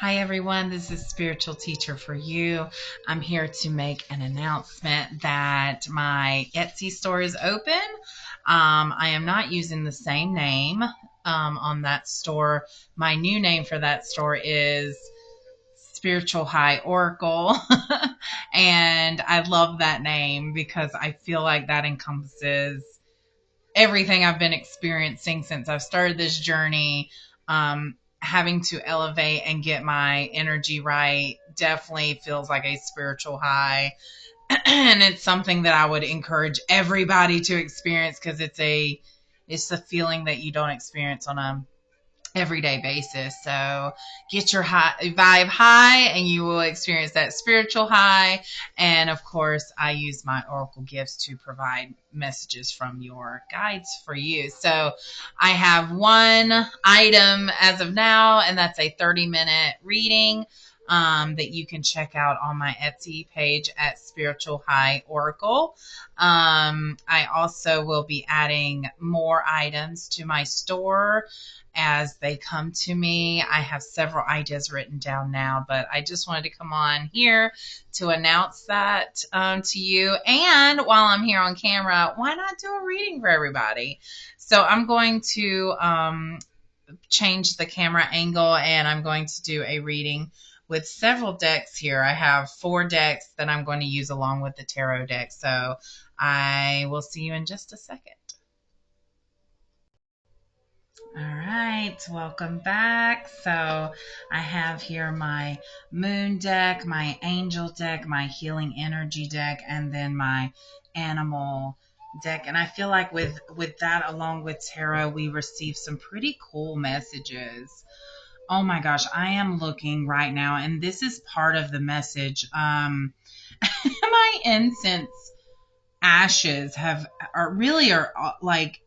Hi everyone, this is Spiritual Teacher for You. I'm here to make an announcement that my Etsy store is open. I am not using the same name on that store. My new name for that store is Spiritual High Oracle. And I love that name because I feel like that encompasses everything I've been experiencing since I've started this journey. Having to elevate and get my energy right definitely feels like a spiritual high. And it's something that I would encourage everybody to experience because it's a feeling that you don't experience on a everyday basis. So get your vibe high and you will experience that spiritual high. And of course, I use my oracle gifts to provide messages from your guides for you. So I have one item as of now, and that's a 30-minute reading that you can check out on my Etsy page at Spiritual High Oracle. I also will be adding more items to my store as they come to me. I have several ideas written down now, but I just wanted to come on here to announce that to you. And while I'm here on camera, why not do a reading for everybody? So I'm going to change the camera angle and I'm going to do a reading with several decks here. I have 4 decks that I'm going to use along with the tarot deck. So I will see you in just a second. All right, welcome back. So I have here my moon deck, my angel deck, my healing energy deck, and then my animal deck. And I feel like with that, along with tarot, we received some pretty cool messages. Oh my gosh, I am looking right now, and this is part of the message. My incense ashes are like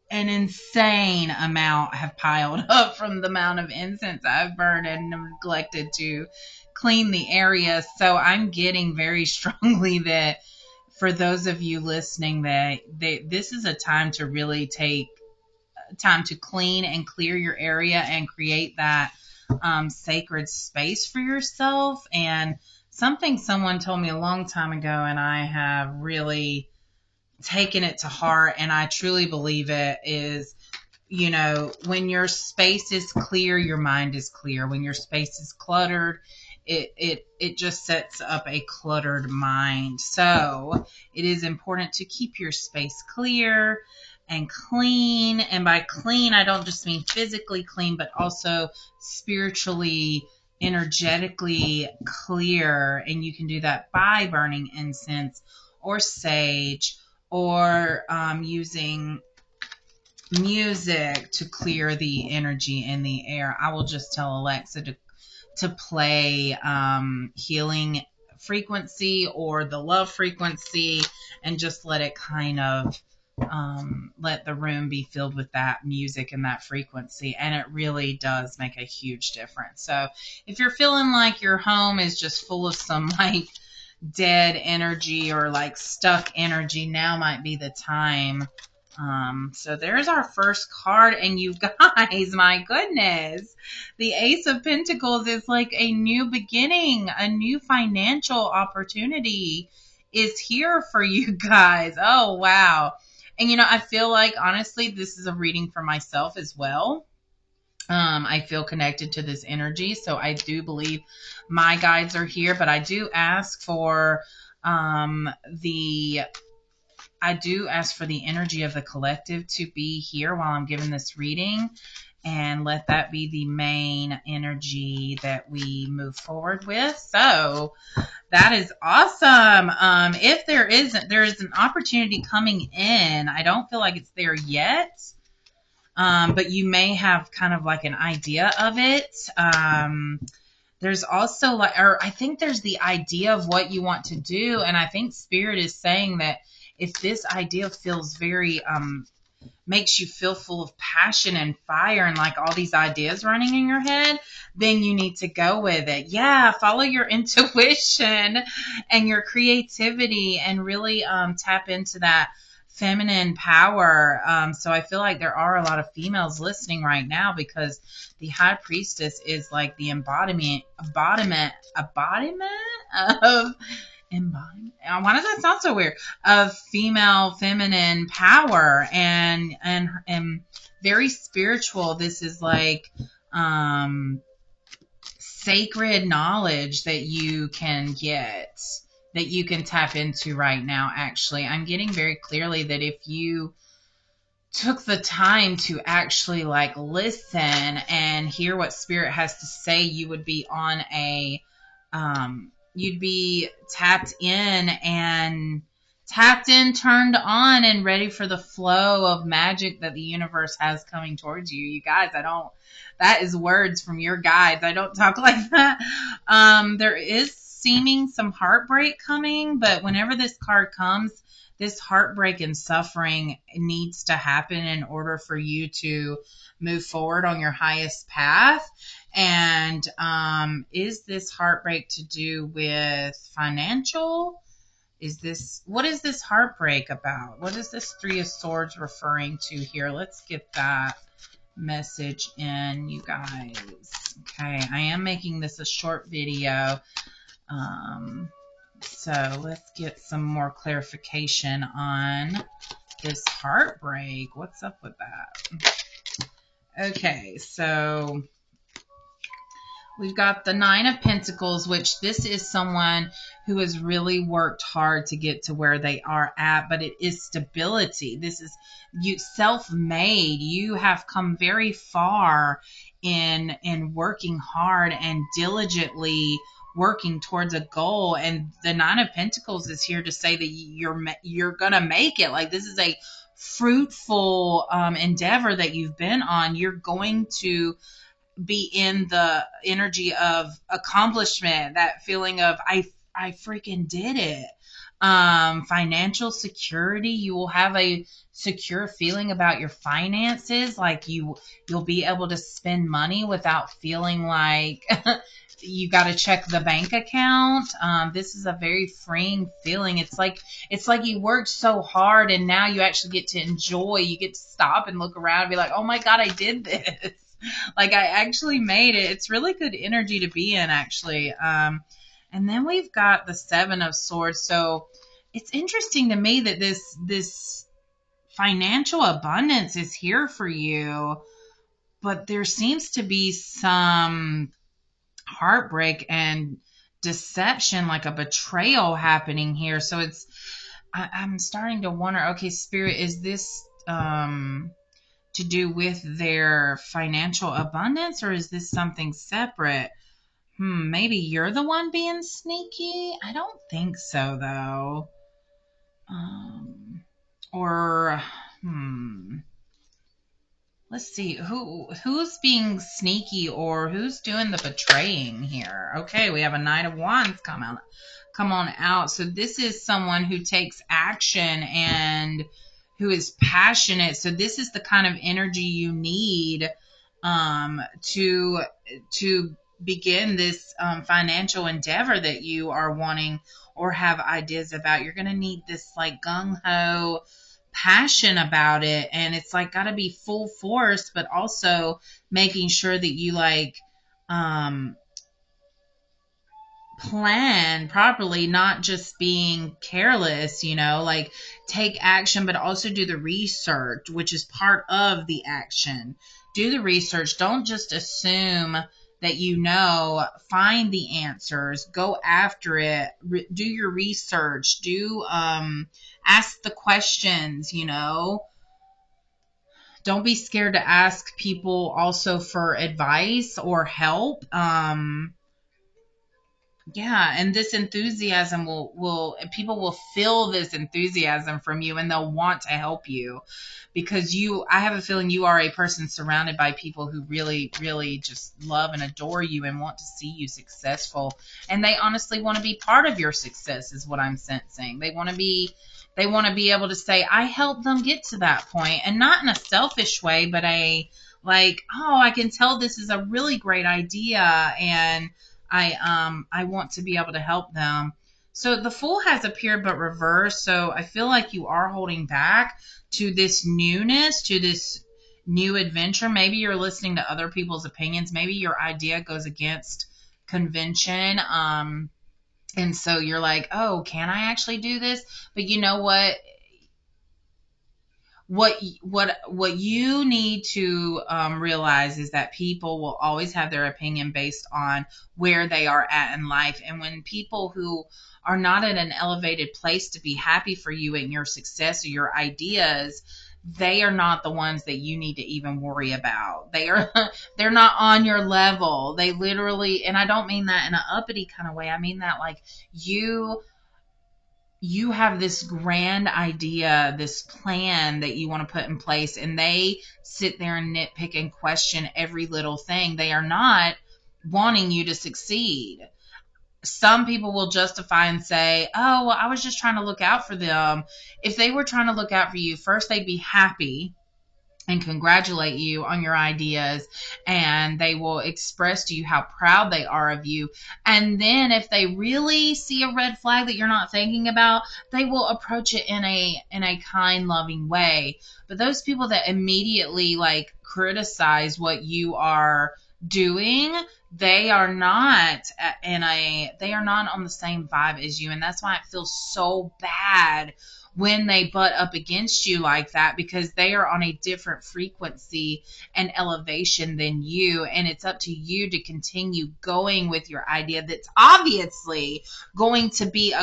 an insane amount have piled up from the amount of incense I've burned and neglected to clean the area. So I'm getting very strongly that for those of you listening, that this is a time to really take time to clean and clear your area and create that sacred space for yourself. And something someone told me a long time ago, and I have really taken it to heart, and I truly believe it, is, when your space is clear, your mind is clear. When your space is cluttered, it just sets up a cluttered mind. So it is important to keep your space clear and clean. And by clean, I don't just mean physically clean, but also spiritually, energetically clear. And you can do that by burning incense or sage, or using music to clear the energy in the air. I will just tell Alexa to play healing frequency or the love frequency, and just let it kind of let the room be filled with that music and that frequency. And it really does make a huge difference. So if you're feeling like your home is just full of some like dead energy or like stuck energy, now might be the time. So there's our first card, and you guys, my goodness, the Ace of Pentacles is like a new beginning, a new financial opportunity is here for you guys. Oh, wow. And I feel like, honestly, this is a reading for myself as well. I feel connected to this energy, so I do believe my guides are here, but I do ask for the energy of the collective to be here while I'm giving this reading, and let that be the main energy that we move forward with. So that is awesome. If there is an opportunity coming in. I don't feel like it's there yet. But you may have kind of like an idea of it. There's also I think there's the idea of what you want to do. And I think Spirit is saying that if this idea feels very, makes you feel full of passion and fire and like all these ideas running in your head, then you need to go with it. Yeah, follow your intuition and your creativity and really tap into that feminine power. So I feel like there are a lot of females listening right now because the high priestess is like the embodiment of embodiment. Why does that sound so weird? Of female feminine power and very spiritual. This is like sacred knowledge that you can get, that you can tap into right now. Actually, I'm getting very clearly that if you took the time to actually like listen and hear what spirit has to say, you would be on a you'd be tapped in, turned on, and ready for the flow of magic that the universe has coming towards you. You guys, that is words from your guides. I don't talk like that. There is seeming some heartbreak coming, but whenever this card comes, this heartbreak and suffering needs to happen in order for you to move forward on your highest path. And is this heartbreak to do with financial? What is this heartbreak about? What is this Three of Swords referring to here? Let's get that message in, you guys. Okay, I am making this a short video. So let's get some more clarification on this heartbreak. What's up with that? Okay, so we've got the Nine of Pentacles, which this is someone who has really worked hard to get to where they are at, but it is stability. This is you self-made. You have come very far in working hard and diligently working towards a goal, and the Nine of Pentacles is here to say that you're gonna make it. Like, this is a fruitful endeavor that you've been on. You're going to be in the energy of accomplishment, that feeling of I freaking did it. Financial security, you will have a secure feeling about your finances, like you'll be able to spend money without feeling like you got to check the bank account. This is a very freeing feeling. It's like you worked so hard and now you actually get to enjoy. You get to stop and look around and be like, oh my God, I did this. Like, I actually made it. It's really good energy to be in, actually. And then we've got the Seven of Swords. So it's interesting to me that this financial abundance is here for you, but there seems to be some heartbreak and deception, like a betrayal happening here. So I'm starting to wonder, okay, Spirit, is this to do with their financial abundance, or is this something separate? Maybe you're the one being sneaky? I don't think so, though. Or, let's see, who's being sneaky or who's doing the betraying here? Okay, we have a Knight of Wands come on out. So this is someone who takes action and who is passionate. So this is the kind of energy you need to begin this financial endeavor that you are wanting or have ideas about. You're going to need this like gung-ho passion about it, and it's like got to be full force, but also making sure that you like plan properly, not just being careless, like take action, but also do the research, which is part of the action. Do the research. Don't just assume that find the answers, go after it, do your research, ask the questions, Don't be scared to ask people also for advice or help. Yeah, and this enthusiasm people will feel this enthusiasm from you, and they'll want to help you because I have a feeling you are a person surrounded by people who really, really just love and adore you and want to see you successful. And they honestly want to be part of your success is what I'm sensing. They want to be able to say, I helped them get to that point, and not in a selfish way, but I can tell this is a really great idea, and I want to be able to help them. So the Fool has appeared but reversed. So I feel like you are holding back to this newness, to this new adventure. Maybe you're listening to other people's opinions. Maybe your idea goes against convention. And so you're like, oh, can I actually do this? But you know what? What you need to realize is that people will always have their opinion based on where they are at in life. And when people who are not in an elevated place to be happy for you and your success or your ideas, they are not the ones that you need to even worry about. They're not on your level. They literally, and I don't mean that in an uppity kind of way. I mean that like you have this grand idea, this plan that you want to put in place, and they sit there and nitpick and question every little thing. They are not wanting you to succeed. Some people will justify and say, oh, well, I was just trying to look out for them. If they were trying to look out for you, first they'd be happy and congratulate you on your ideas, and they will express to you how proud they are of you. And then if they really see a red flag that you're not thinking about, they will approach it in a kind, loving way. But those people that immediately like criticize what you are doing, they are not they are not on the same vibe as you. And that's why it feels so bad when they butt up against you like that, because they are on a different frequency and elevation than you. And it's up to you to continue going with your idea that's obviously going to be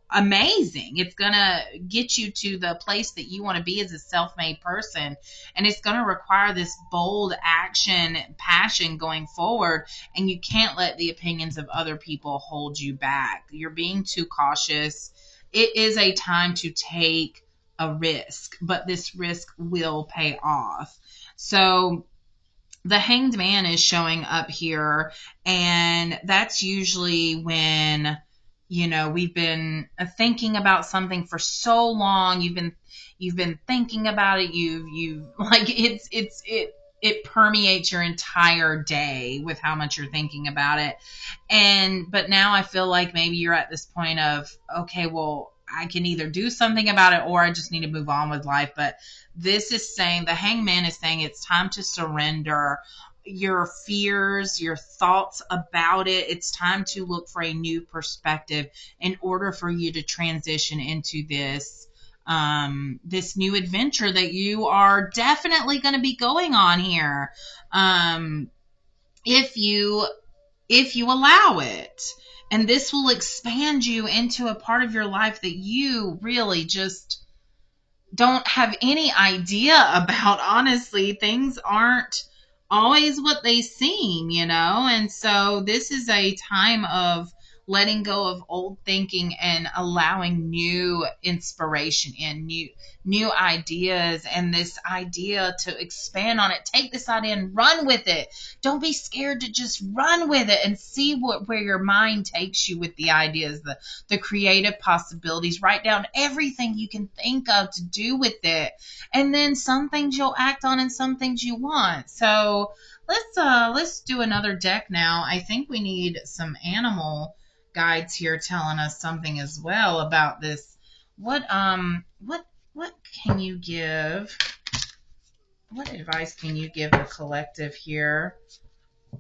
amazing. It's going to get you to the place that you want to be as a self-made person. And it's going to require this bold action, passion going forward. And you can't let the opinions of other people hold you back. You're being too cautious. It is a time to take a risk, but this risk will pay off. So the Hanged Man is showing up here, and that's usually when we've been thinking about something for so long. You've been thinking about it. You've like it permeates your entire day with how much you're thinking about it. But now I feel like maybe you're at this point of, okay, well, I can either do something about it or I just need to move on with life. But this is saying, the Hangman is saying, it's time to surrender your fears, your thoughts about it. It's time to look for a new perspective in order for you to transition into this new adventure that you are definitely going to be going on here, if you allow it. And this will expand you into a part of your life that you really just don't have any idea about. Honestly, things aren't always what they seem, and so this is a time of letting go of old thinking and allowing new inspiration and new ideas, and this idea to expand on it. Take this idea and run with it. Don't be scared to just run with it and see where your mind takes you with the ideas, the creative possibilities. Write down everything you can think of to do with it, and then some things you'll act on and some things you want. So let's do another deck now. I think we need some animal guides here telling us something as well about this. What can you give? What advice can you give the collective here?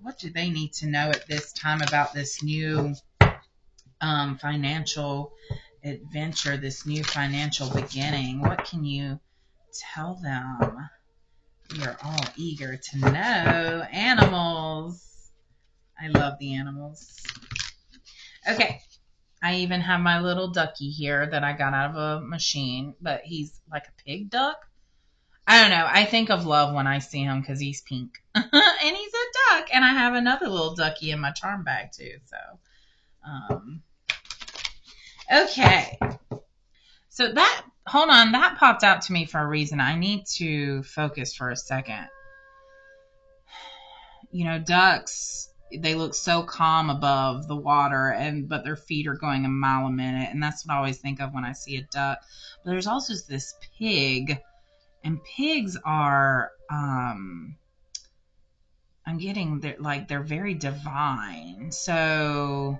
What do they need to know at this time about this new financial adventure, this new financial beginning? What can you tell them? We are all eager to know. Animals. I love the animals. Okay. I even have my little ducky here that I got out of a machine, but he's like a pig duck. I don't know. I think of love when I see him because he's pink. And he's a duck. And I have another little ducky in my charm bag too. So, okay. So hold on, that popped out to me for a reason. I need to focus for a second. Ducks, they look so calm above the water, but their feet are going a mile a minute, and that's what I always think of when I see a duck. But there's also this pig, and pigs are, I'm getting, they're very divine. So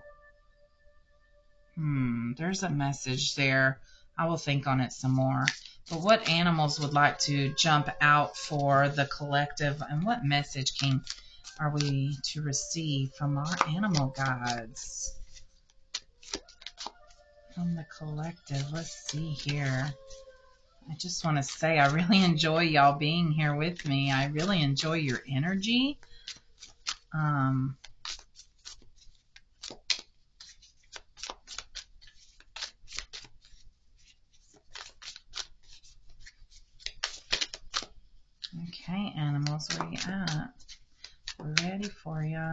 There's a message there. I will think on it some more. But what animals would like to jump out for the collective, and what message are we to receive from our animal guides? From the collective, let's see here. I just want to say I really enjoy y'all being here with me. I really enjoy your energy. Okay, animals, where you at? We're ready for you.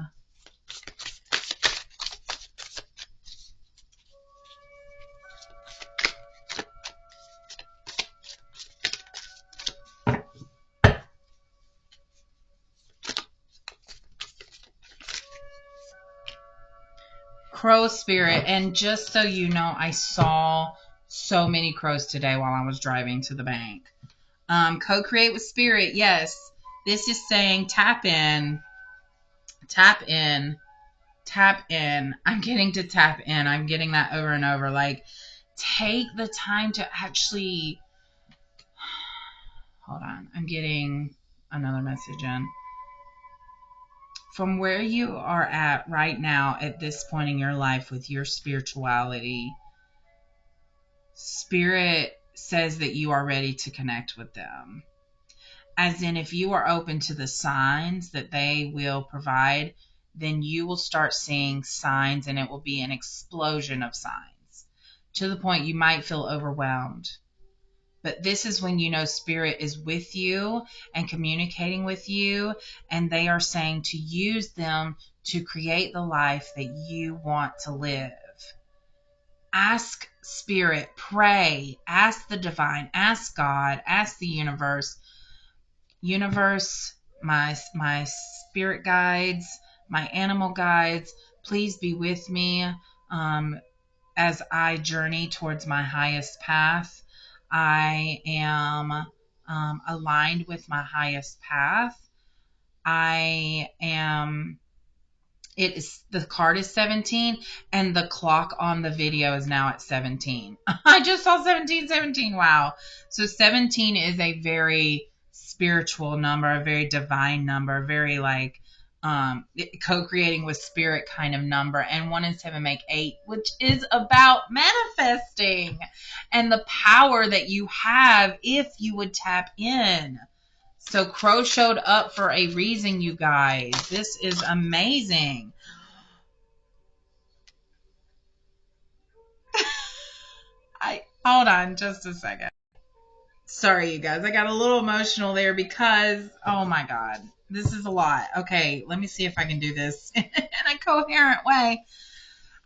Crow spirit, and just so you know, I saw so many crows today while I was driving to the bank. Co-create with spirit, yes. This is saying tap in, tap in, tap in. I'm getting to tap in. I'm getting that over and over. Like, take the time to actually, hold on. I'm getting another message in. From where you are at right now at this point in your life with your spirituality, Spirit says that you are ready to connect with them. As in, if you are open to the signs that they will provide, then you will start seeing signs, and it will be an explosion of signs to the point you might feel overwhelmed. But this is when you know Spirit is with you and communicating with you, and they are saying to use them to create the life that you want to live. Ask Spirit, pray, ask the divine, ask God, ask the universe. Universe, my spirit guides, my animal guides, please be with me as I journey towards my highest path. I am aligned with my highest path. The card is 17 and the clock on the video is now at 17. I just saw 17. Wow. So 17 is a very spiritual number, a very divine number, very like co-creating with spirit kind of number. And 1 and 7 make 8, which is about manifesting and the power that you have if you would tap in. So Crow showed up for a reason, you guys. This is amazing. Hold on just a second. Sorry, you guys. I got a little emotional there because, oh my God, this is a lot. Okay, let me see if I can do this in a coherent way.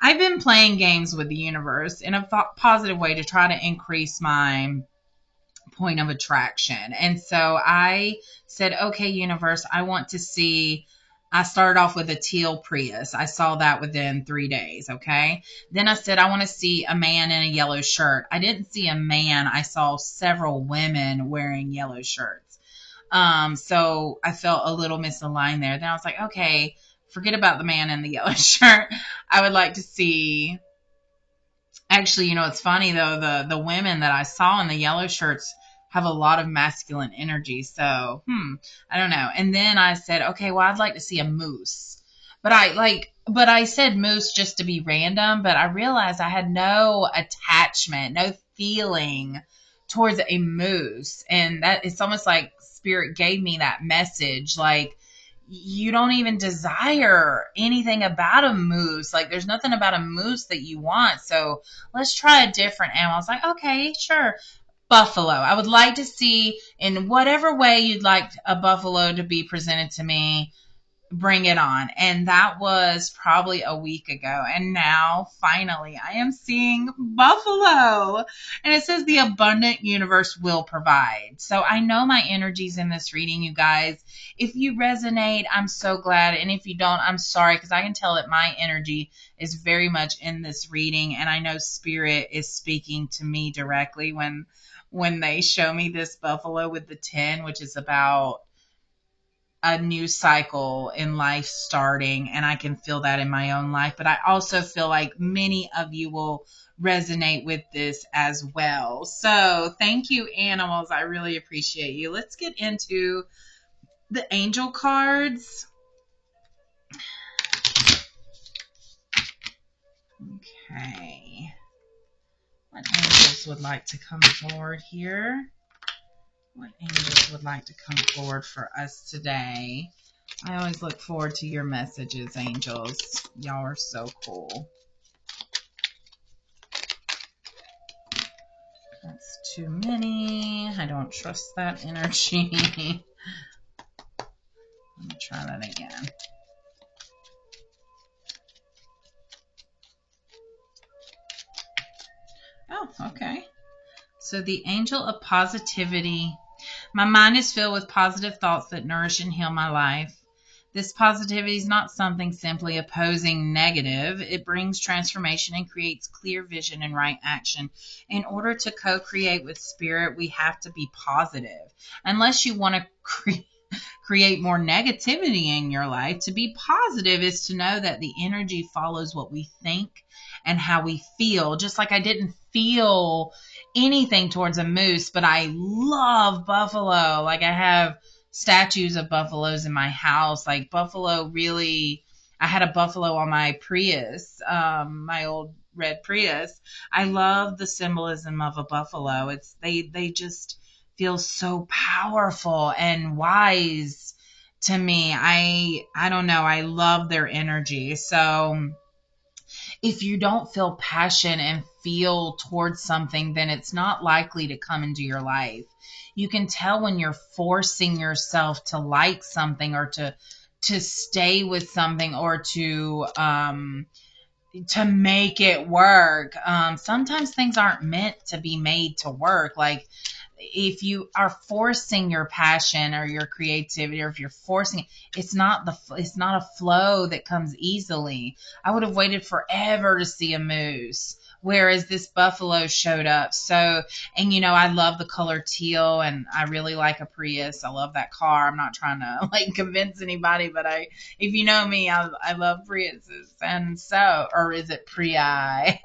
I've been playing games with the universe in a positive way to try to increase my point of attraction. And so I said, okay, universe, I want to see. I started off with a teal Prius. I saw that within 3 days. Okay. Then I said, I want to see a man in a yellow shirt. I didn't see a man. I saw several women wearing yellow shirts. So I felt a little misaligned there. Then I was like, okay, forget about the man in the yellow shirt. I would like to see. Actually, it's funny though, the women that I saw in the yellow shirts have a lot of masculine energy. So, I don't know. And then I said, okay, well, I'd like to see a moose. But I said moose just to be random, but I realized I had no attachment, no feeling towards a moose. And that it's almost like Spirit gave me that message, like, you don't even desire anything about a moose. Like, there's nothing about a moose that you want. So let's try a different animal. I was like, okay, sure. Buffalo. I would like to see, in whatever way you'd like a buffalo to be presented to me, bring it on. And that was probably a week ago. And now, finally, I am seeing buffalo. And it says the abundant universe will provide. So I know my energy's in this reading, you guys. If you resonate, I'm so glad. And if you don't, I'm sorry, because I can tell that my energy is very much in this reading. And I know Spirit is speaking to me directly when they show me this buffalo with the 10, which is about a new cycle in life starting, and I can feel that in my own life. But I also feel like many of you will resonate with this as well. So thank you, animals. I really appreciate you. Let's get into the angel cards. Okay. What angels would like to come forward here? What angels would like to come forward for us today? I always look forward to your messages, angels. Y'all are so cool. That's too many. I don't trust that energy. Let me try that again. Oh, okay. So the angel of positivity. My mind is filled with positive thoughts that nourish and heal my life. This positivity is not something simply opposing negative. It brings transformation and creates clear vision and right action. In order to co-create with spirit, we have to be positive. Unless you want to create more negativity in your life, to be positive is to know that the energy follows what we think and how we feel. Just like I didn't feel anything towards a moose, but I love buffalo. Like I have statues of buffaloes in my house. Like buffalo really, I had a buffalo on my Prius, my old red Prius. I love the symbolism of a buffalo. They just feel so powerful and wise to me. I don't know. I love their energy. So if you don't feel passion and feel towards something, then it's not likely to come into your life. You can tell when you're forcing yourself to like something or to stay with something or to make it work. Sometimes things aren't meant to be made to work. Like if you are forcing your passion or your creativity, or if you're forcing it, it's not a flow that comes easily. I would have waited forever to see a moose, whereas this buffalo showed up. So, and I love the color teal, and I really like a Prius. I love that car. I'm not trying to like convince anybody, but if you know me, I love Priuses. And so, or is it Prii?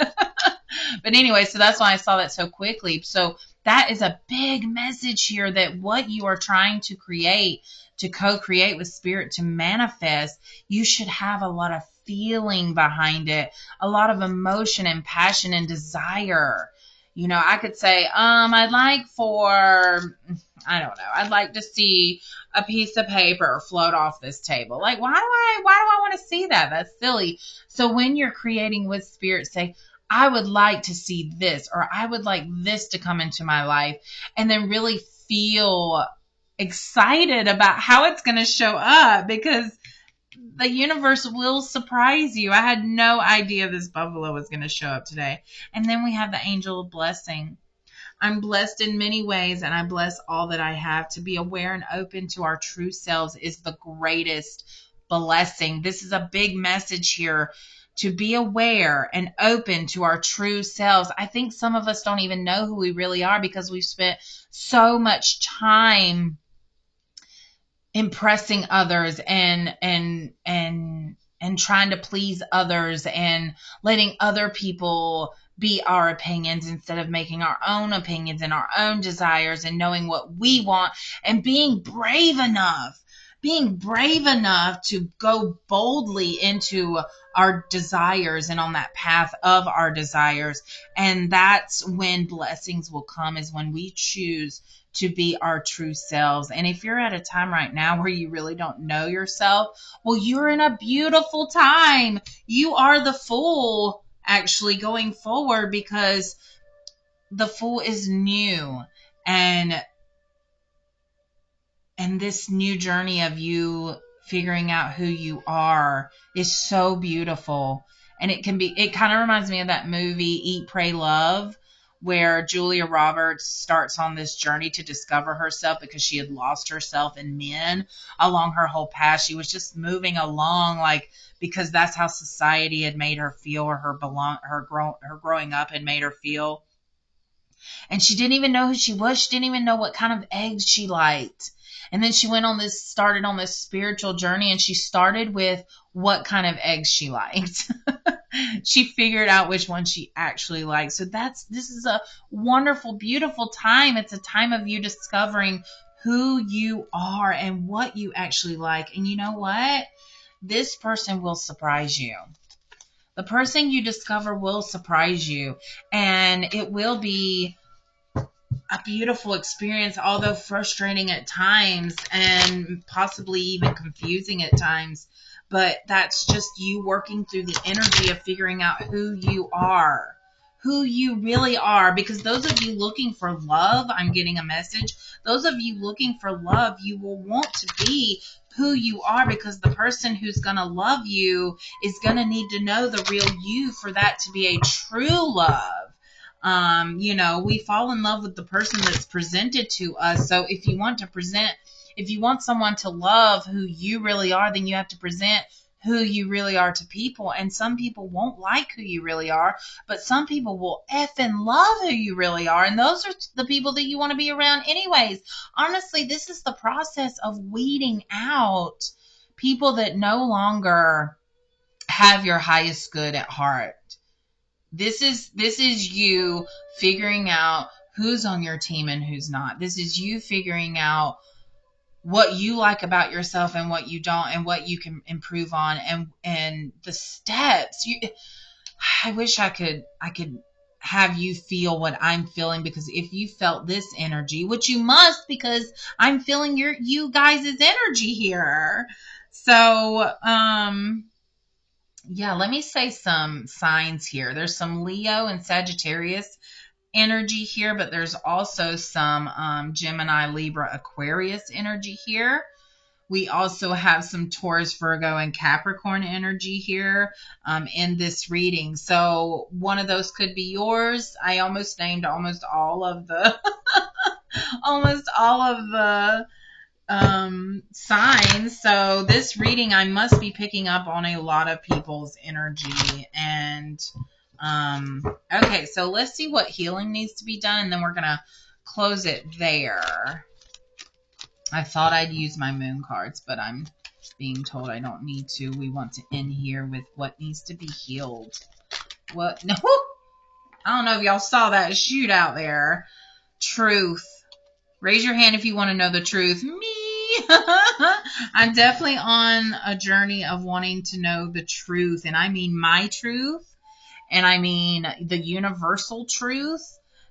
But anyway, so that's why I saw that so quickly. So that is a big message here, that what you are trying to create, to co-create with spirit, to manifest, you should have a lot of feeling behind it, a lot of emotion and passion and desire. I could say, I'd like to see a piece of paper float off this table. Like, why do I want to see that? That's silly. So when you're creating with spirit, say, I would like to see this, or I would like this to come into my life, and then really feel excited about how it's going to show up, because the universe will surprise you. I had no idea this buffalo was going to show up today. And then we have the angel of blessing. I'm blessed in many ways, and I bless all that I have. To be aware and open to our true selves is the greatest blessing. This is a big message here. To be aware and open to our true selves. I think some of us don't even know who we really are, because we've spent so much time impressing others and trying to please others and letting other people be our opinions instead of making our own opinions and our own desires and knowing what we want, and being brave enough to go boldly into our desires and on that path of our desires. And that's when blessings will come, is when we choose to be our true selves. And if you're at a time right now where you really don't know yourself, well, you're in a beautiful time. You are the Fool actually going forward, because the Fool is new, and this new journey of you figuring out who you are is so beautiful. And it kind of reminds me of that movie Eat, Pray, Love, where Julia Roberts starts on this journey to discover herself, because she had lost herself in men along her whole past. She was just moving along, like, because that's how society had made her feel, or her growing up had made her feel. And she didn't even know who she was. She didn't even know what kind of eggs she liked. And then she started on this spiritual journey, and she started with what kind of eggs she liked. She figured out which one she actually liked. So this is a wonderful, beautiful time. It's a time of you discovering who you are and what you actually like. And you know what? This person will surprise you. The person you discover will surprise you, and it will be a beautiful experience, although frustrating at times and possibly even confusing at times. But that's just you working through the energy of figuring out who you really are. Because those of you looking for love, I'm getting a message. Those of you looking for love, you will want to be who you are, because the person who's going to love you is going to need to know the real you for that to be a true love. We fall in love with the person that's presented to us. So if you want someone to love who you really are, then you have to present who you really are to people. And some people won't like who you really are, but some people will effing love who you really are. And those are the people that you want to be around anyways. Honestly, this is the process of weeding out people that no longer have your highest good at heart. This is you figuring out who's on your team and who's not. This is you figuring out what you like about yourself and what you don't, and what you can improve on, and the steps. I wish I could have you feel what I'm feeling, because if you felt this energy, which you must, because I'm feeling you guys' energy here. So, yeah, let me say some signs here. There's some Leo and Sagittarius energy here, but there's also some Gemini, Libra, Aquarius energy here. We also have some Taurus, Virgo, and Capricorn energy here in this reading. So one of those could be yours. I almost named almost all of the signs. So this reading, I must be picking up on a lot of people's energy. And okay, so let's see what healing needs to be done, and then we're gonna close it there. I thought I'd use my moon cards, but I'm being told I don't need to. We want to end here with what needs to be healed. What? No, I don't know if y'all saw that shoot out there. Truth. Raise your hand if you want to know the truth. Me. I'm definitely on a journey of wanting to know the truth. And I mean my truth. And I mean the universal truth.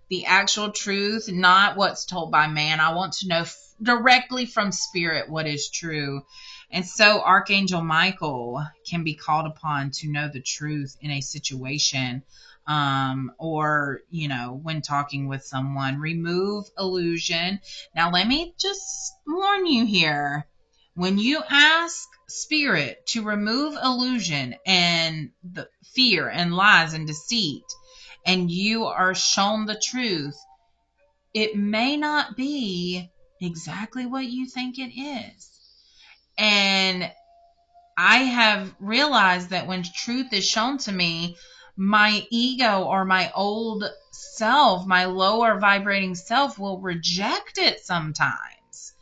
The actual truth. Not what's told by man. I want to know directly from spirit what is true. And so Archangel Michael can be called upon to know the truth in a situation. Or, when talking with someone. Remove illusion. Now, let me just warn you here. When you ask spirit to remove illusion and the fear and lies and deceit, and you are shown the truth, it may not be exactly what you think it is. And I have realized that when truth is shown to me, my ego or my old self, my lower vibrating self, will reject it sometimes.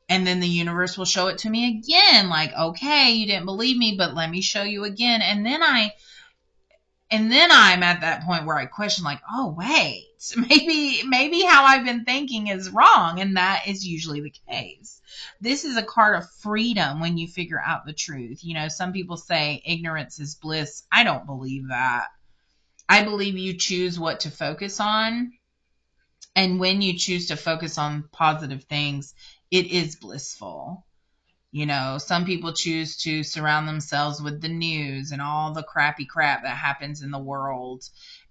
And then the universe will show it to me again, like, okay, you didn't believe me, but let me show you again. And then I'm at that point where I question, like, oh, wait, maybe how I've been thinking is wrong. And that is usually the case. This is a card of freedom when you figure out the truth. Some people say ignorance is bliss. I don't believe that. I believe you choose what to focus on. And when you choose to focus on positive things, it is blissful. Some people choose to surround themselves with the news and all the crappy crap that happens in the world.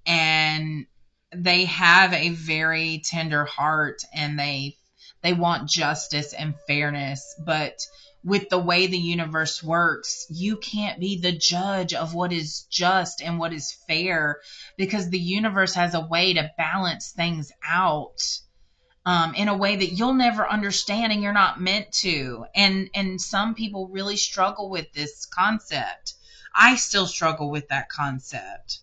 And they have a very tender heart, and they want justice and fairness. But with the way the universe works, you can't be the judge of what is just and what is fair, because the universe has a way to balance things out. In a way that you'll never understand, and you're not meant to. And some people really struggle with this concept. I still struggle with that concept.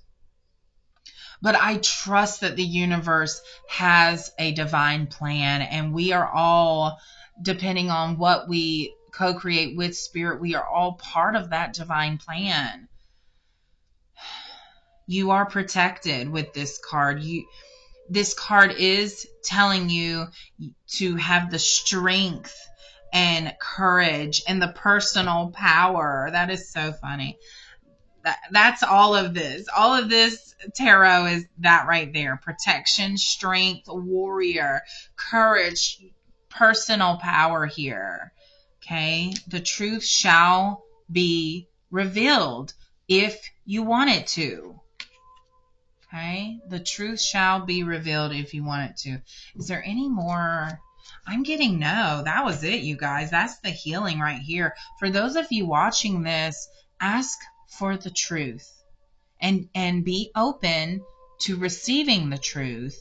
But I trust that the universe has a divine plan, and we are all depending on what we co-create with Spirit, we are all part of that divine plan. You are protected with this card. This card is telling you to have the strength and courage and the personal power. That is so funny. That's all of this. All of this tarot is that right there. Protection, strength, warrior, courage, personal power here. Okay? The truth shall be revealed if you want it to. Okay? The truth shall be revealed if you want it to. Is there any more? I'm getting no. That was it, you guys. That's the healing right here. For those of you watching this, ask for the truth and be open to receiving the truth.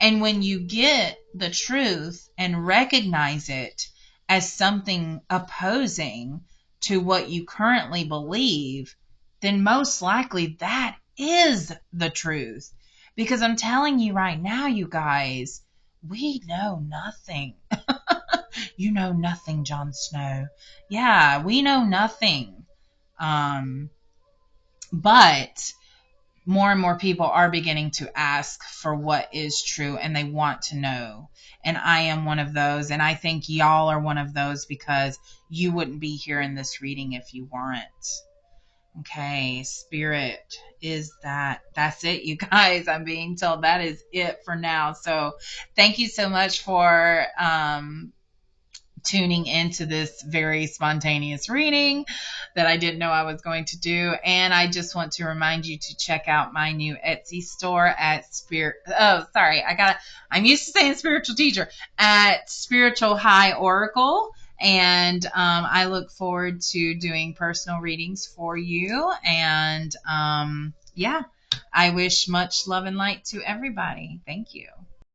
And when you get the truth and recognize it as something opposing to what you currently believe, then most likely that is the truth. Because I'm telling you right now, you guys, we know nothing. You know nothing, Jon Snow. Yeah, we know nothing. But more and more people are beginning to ask for what is true, and they want to know. And I am one of those, and I think y'all are one of those, because you wouldn't be here in this reading if you weren't. Okay, Spirit is that. That's it, you guys. I'm being told that is it for now. So thank you so much for tuning into this very spontaneous reading that I didn't know I was going to do. And I just want to remind you to check out my new Etsy store at I'm used to saying spiritual teacher, at Spiritual High Oracle. And I look forward to doing personal readings for you. And yeah, I wish much love and light to everybody. Thank you.